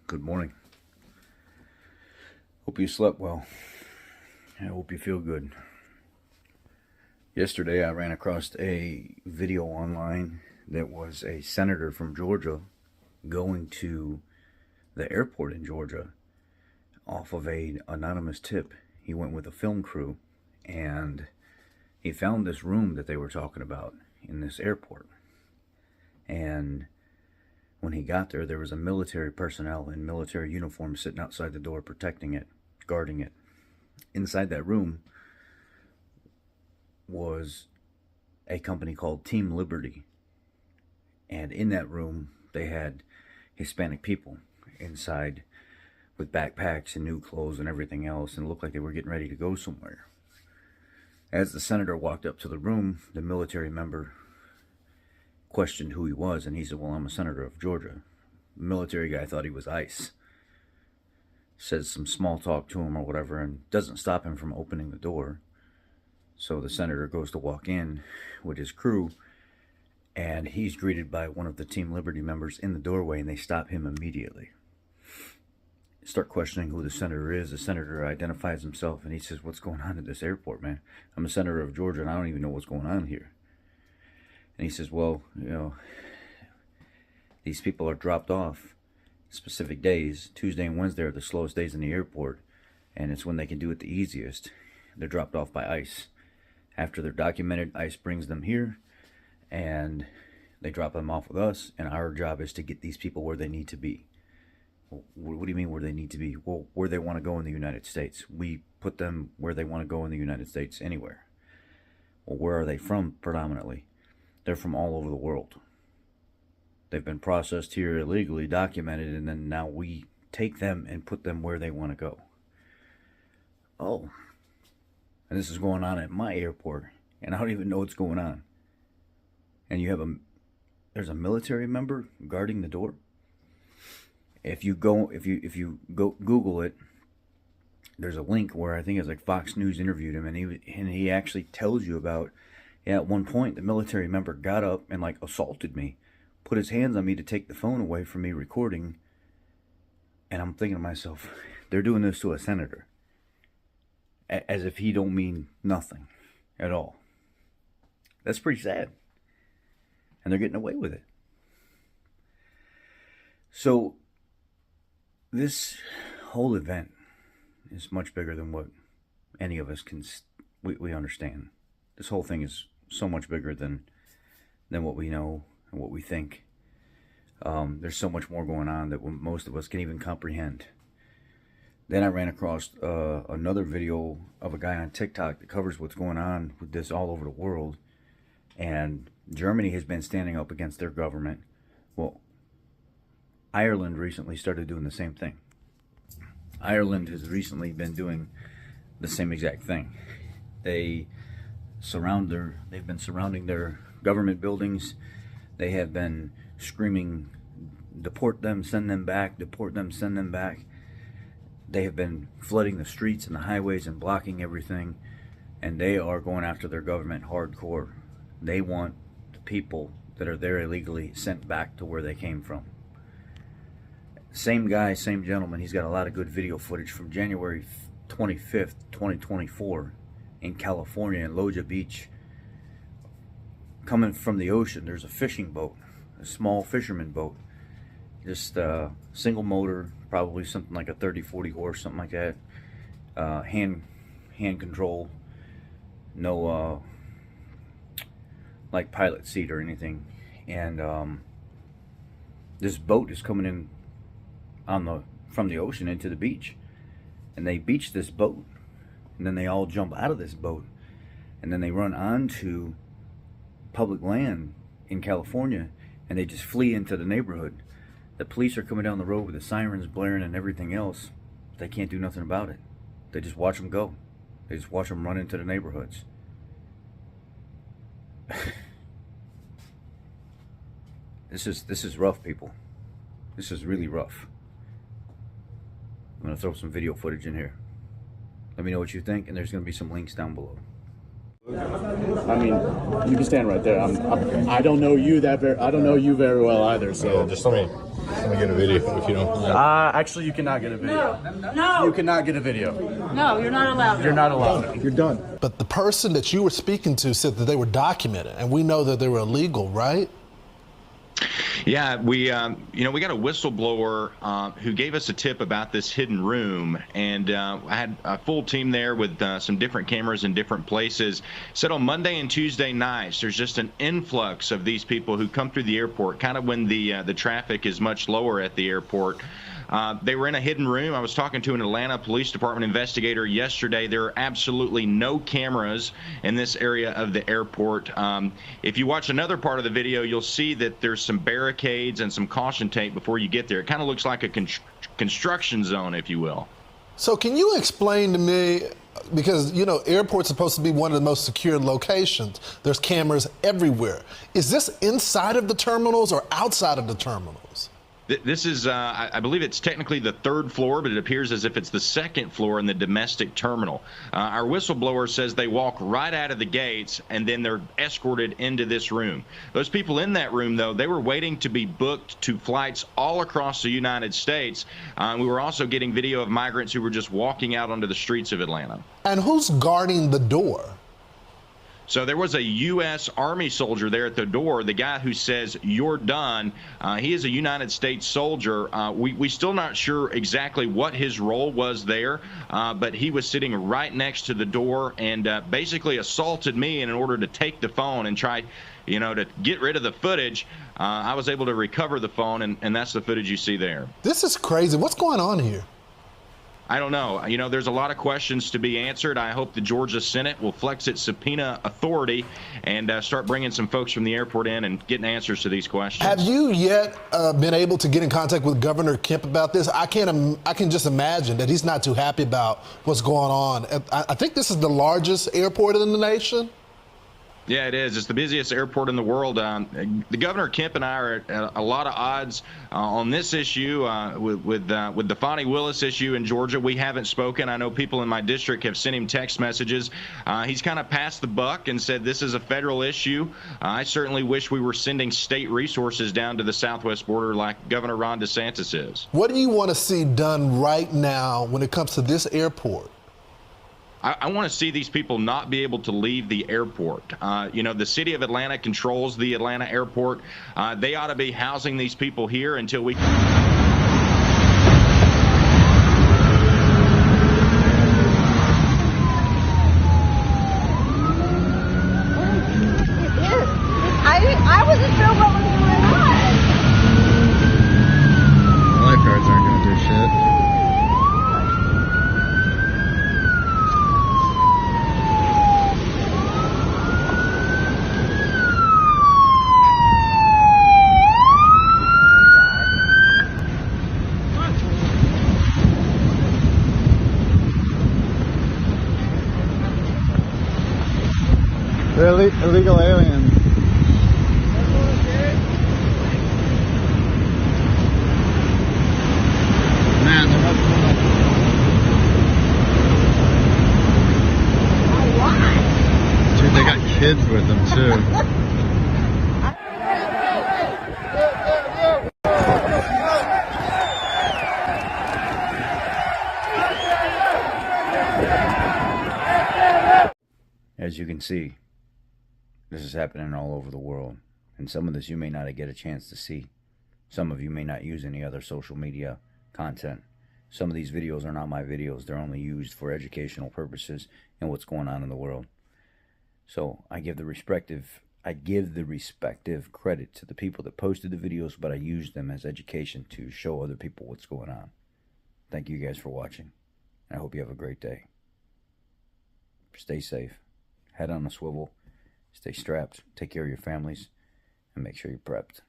Good morning. Hope you slept well. I hope you feel good. Yesterday I ran across a video online that was a senator from Georgia going to the airport in Georgia off of an anonymous tip. He went with a film crew and he found this room that they were talking about in this airport. And when he got there, there was a military personnel in military uniform sitting outside the door protecting it, guarding it. Inside that room was a company called Team Liberty. And in that room, they had Hispanic people inside with backpacks and new clothes and everything else, and it looked like they were getting ready to go somewhere. As the senator walked up to the room, the military member questioned who he was, and he said, well, I'm a senator of Georgia. The military guy thought he was ICE. Says some small talk to him or whatever, and doesn't stop him from opening the door. So the senator goes to walk in with his crew, and he's greeted by one of the Team Liberty members in the doorway, and they stop him immediately. Start questioning who the senator is. The senator identifies himself, and he says, what's going on at this airport, man? I'm a senator of Georgia, and I don't even know what's going on here. And he says, well, these people are dropped off specific days. Tuesday and Wednesday are the slowest days in the airport, and it's when they can do it the easiest. They're dropped off by ICE. After they're documented, ICE brings them here, and they drop them off with us, and our job is to get these people where they need to be. What do you mean where they need to be? Well, where they want to go in the United States. We put them where they want to go in the United States anywhere. Well, where are they from predominantly? They're from all over the world. They've been processed here illegally, documented, and then now we take them and put them where they want to go. Oh. And this is going on at my airport, and I don't even know what's going on. And you have there's a military member guarding the door. If you go Google it, there's a link where I think it's like Fox News interviewed him, and he actually tells you about, at one point the military member got up and like assaulted me, put his hands on me to take the phone away from me recording, and I'm thinking to myself, they're doing this to a senator, as if he don't mean nothing at all. That's pretty sad, and they're getting away with it. So this whole event is much bigger than what any of us we understand. This whole thing is so much bigger than what we know and what we think. There's so much more going on that most of us can even comprehend. Then I ran across another video of a guy on TikTok that covers what's going on with this all over the world. And Germany has been standing up against their government. Well, Ireland recently started doing the same thing. Ireland has recently been doing the same exact thing. They've been surrounding their government buildings. They have been screaming, deport them, send them back, deport them, send them back. They have been flooding the streets and the highways and blocking everything, and they are going after their government hardcore. They want the people that are there illegally sent back to where they came from. Same guy, same gentleman. He's got a lot of good video footage from January 25th, 2024 in California, in Loja Beach. Coming from the ocean, there's a fishing boat, a small fisherman boat. Just single motor, probably something like a 30-40 horse, something like that. Hand control, no like pilot seat or anything. And this boat is coming in from the ocean into the beach, and they beach this boat, and then they all jump out of this boat, and then they run onto public land in California, and they just flee into the neighborhood. The police are coming down the road with the sirens blaring and everything else. They can't do nothing about it. They just watch them go. They just watch them run into the neighborhoods. This is rough, people. This is really rough. I'm going to throw some video footage in here. Let me know what you think, and there's going to be some links down below. I mean, you can stand right there. I don't know you very well either. So yeah, just let me. Can we get a video if you don't mind? Actually, you cannot get a video. No. You cannot get a video. No, you're not allowed. You're not allowed. You're done. But the person that you were speaking to said that they were documented, and we know that they were illegal, right? Yeah, we got a whistleblower who gave us a tip about this hidden room, and I had a full team there with some different cameras in different places. Said on Monday and Tuesday nights, there's just an influx of these people who come through the airport, kind of when the traffic is much lower at the airport. They were in a hidden room. I was talking to an Atlanta Police Department investigator yesterday. There are absolutely no cameras in this area of the airport. If you watch another part of the video, you'll see that there's some barricades and some caution tape before you get there. It kind of looks like a construction zone, if you will. So can you explain to me, because, you know, airport's supposed to be one of the most secure locations. There's cameras everywhere. Is this inside of the terminals or outside of the terminals? This is, I believe it's technically the third floor, but it appears as if it's the second floor in the domestic terminal. Our whistleblower says they walk right out of the gates and then they're escorted into this room. Those people in that room, though, they were waiting to be booked to flights all across the United States. We were also getting video of migrants who were just walking out onto the streets of Atlanta. And who's guarding the door? So there was a U.S. Army soldier there at the door, the guy who says, "You're done." He is a United States soldier. We still not sure exactly what his role was there, but he was sitting right next to the door and basically assaulted me in order to take the phone and try, to get rid of the footage. I was able to recover the phone, and that's the footage you see there. This is crazy. What's going on here? I don't know. There's a lot of questions to be answered. I hope the Georgia Senate will flex its subpoena authority and start bringing some folks from the airport in and getting answers to these questions. Have you yet been able to get in contact with Governor Kemp about this? I can just imagine that he's not too happy about what's going on. I think this is the largest airport in the nation. Yeah, it is. It's the busiest airport in the world. The Governor Kemp and I are at a lot of odds on this issue with the Fonnie Willis issue in Georgia. We haven't spoken. I know people in my district have sent him text messages. He's kind of passed the buck and said this is a federal issue. I certainly wish we were sending state resources down to the southwest border like Governor Ron DeSantis is. What do you want to see done right now when it comes to this airport? I want to see these people not be able to leave the airport. The city of Atlanta controls the Atlanta airport. They ought to be housing these people here until we I wasn't sure what was going on. Lifeguards aren't going to do shit. They're illegal aliens. Man, they must be. Dude, they got kids with them too. As you can see, this is happening all over the world. And some of this you may not get a chance to see. Some of you may not use any other social media content. Some of these videos are not my videos. They're only used for educational purposes and what's going on in the world. So I give the respective credit to the people that posted the videos, but I use them as education to show other people what's going on. Thank you guys for watching. I hope you have a great day. Stay safe. Head on a swivel. Stay strapped. Take care of your families. And make sure you're prepped.